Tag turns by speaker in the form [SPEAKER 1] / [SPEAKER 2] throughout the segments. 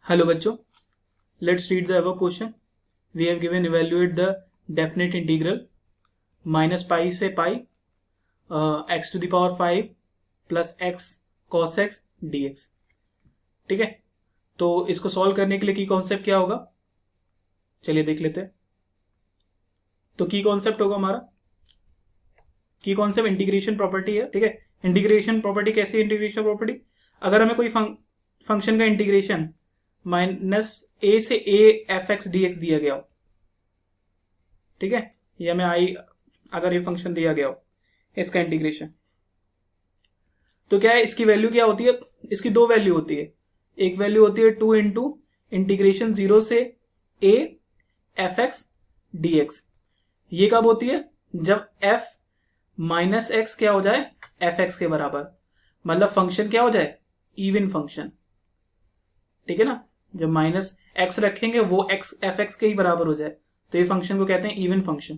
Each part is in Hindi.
[SPEAKER 1] हेलो बच्चों, let's read the above question. We have given evaluate the definite integral minus pi से pi x to the power 5 plus x cos x d x. ठीक है, तो इसको सॉल्व करने के लिए की कॉन्सेप्ट क्या होगा, चलिए देख लेते हैं. तो की कॉन्सेप्ट होगा हमारा, की कॉन्सेप्ट इंटीग्रेशन प्रॉपर्टी है. ठीक है, इंटीग्रेशन प्रॉपर्टी कैसी है? इंटीग्रेशन प्रॉपर्टी, अगर हमें कोई फंक्शन का इंटीग्रेशन माइनस ए से A F x d x दिया गया हो, ठीक है, या मैं आई अगर ये फंक्शन दिया गया हो इसका इंटीग्रेशन, तो क्या है, इसकी वैल्यू क्या होती है? इसकी दो वैल्यू होती है. एक वैल्यू होती है 2 इंटू इंटीग्रेशन 0 से A F x d x. ये कब होती है? जब एफ माइनस एक्स क्या हो जाए, एफ एक्स के बराबर, मतलब फंक्शन क्या हो जाए, इवन फंक्शन. ठीक है ना, जब माइनस एक्स रखेंगे वो एक्स एफ एक्स के ही बराबर हो जाए, तो ये फंक्शन को कहते हैं इवन फंक्शन.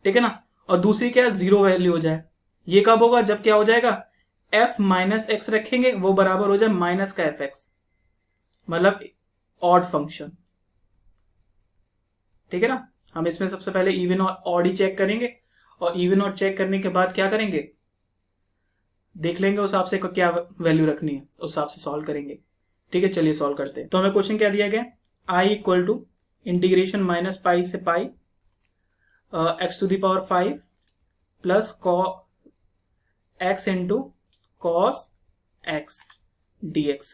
[SPEAKER 1] ठीक है ना. और दूसरी क्या, जीरो वैल्यू हो जाए. ये कब होगा? जब क्या हो जाएगा, एफ माइनस एक्स रखेंगे वो बराबर हो जाए माइनस का एफ एक्स, मतलब ऑड फंक्शन. ठीक है ना. हम इसमें सबसे पहले इवन और ऑड ही चेक करेंगे, और इवन और चेक करने के बाद क्या करेंगे, देख लेंगे उस हिसाब से क्या वैल्यू रखनी है, उस हिसाब से सॉल्व करेंगे. ठीक है, चलिए सॉल्व करते हैं. तो हमें क्वेश्चन क्या दिया गया, I equal to integration minus pi से pi x to the power 5 plus x into cos x d x.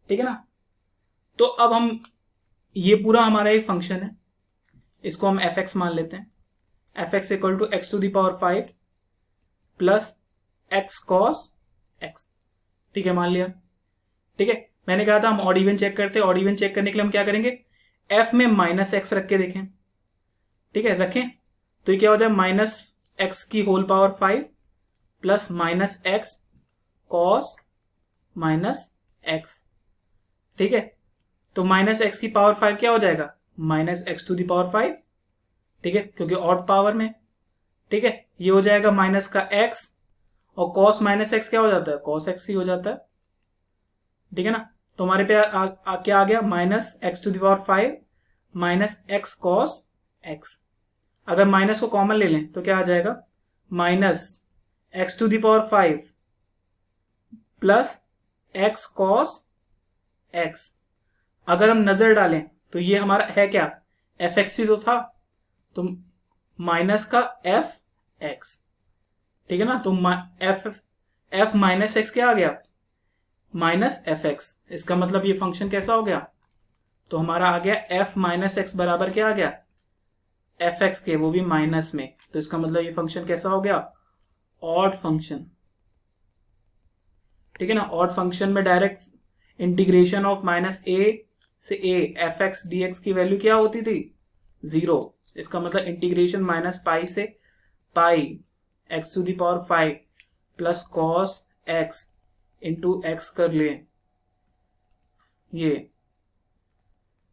[SPEAKER 1] ठीक है ना. तो अब हम, ये पूरा हमारा एक फंक्शन है, इसको हम एफ एक्स मान लेते हैं. F x equal to x to the power 5 plus x cos x. ठीक है, मान लिया. ठीक है, मैंने कहा था हम ऑड इवन चेक करते हैं. ऑड इवन चेक करने के लिए हम क्या करेंगे, एफ में माइनस एक्स रख के देखें. ठीक है, रखें तो ये क्या हो जाए, माइनस एक्स की whole power 5 plus minus x cos minus x. ठीक है, तो माइनस एक्स की पावर 5 क्या हो जाएगा, minus x to the power 5. ठीक है, क्योंककि ऑड पावर में. ठीक है, ये हो जाएगा माइनस का एक्स, और कॉस माइनस एक्स क्या हो जाता है, कॉस एक्स ही हो जाता है. ठीक है ना. तो हमारे पे क्या आ गया, minus x to the power 5 minus x cos x. अगर माइनस को कॉमन ले लें तो क्या आ जाएगा, minus x to the power 5 plus x cos x. अगर हम नजर डालें तो ये हमारा है क्या, एफ एक्स ही तो था, तो माइनस का एफ एक्स. ठीक है ना. तो एफ माइनस एक्स क्या आ गया, माइनस एफ एक्स. इसका मतलब ये फंक्शन कैसा हो गया, तो हमारा आ गया एफ माइनस एक्स बराबर क्या आ गया, एफ एक्स के, वो भी माइनस में. तो इसका मतलब ये फंक्शन कैसा हो गया, ऑड फंक्शन. ठीक है ना. ऑड फंक्शन में डायरेक्ट इंटीग्रेशन ऑफ माइनस ए से A F x d x की वैल्यू क्या होती थी, 0. इसका मतलब इंटीग्रेशन माइनस पाई से pi x to the power 5 plus cos x into x कर ले, ये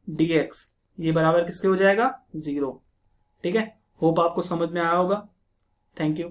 [SPEAKER 1] dx, ये बराबर किसके हो जाएगा, 0. ठीक है, होप आपको समझ में आया होगा. Thank you.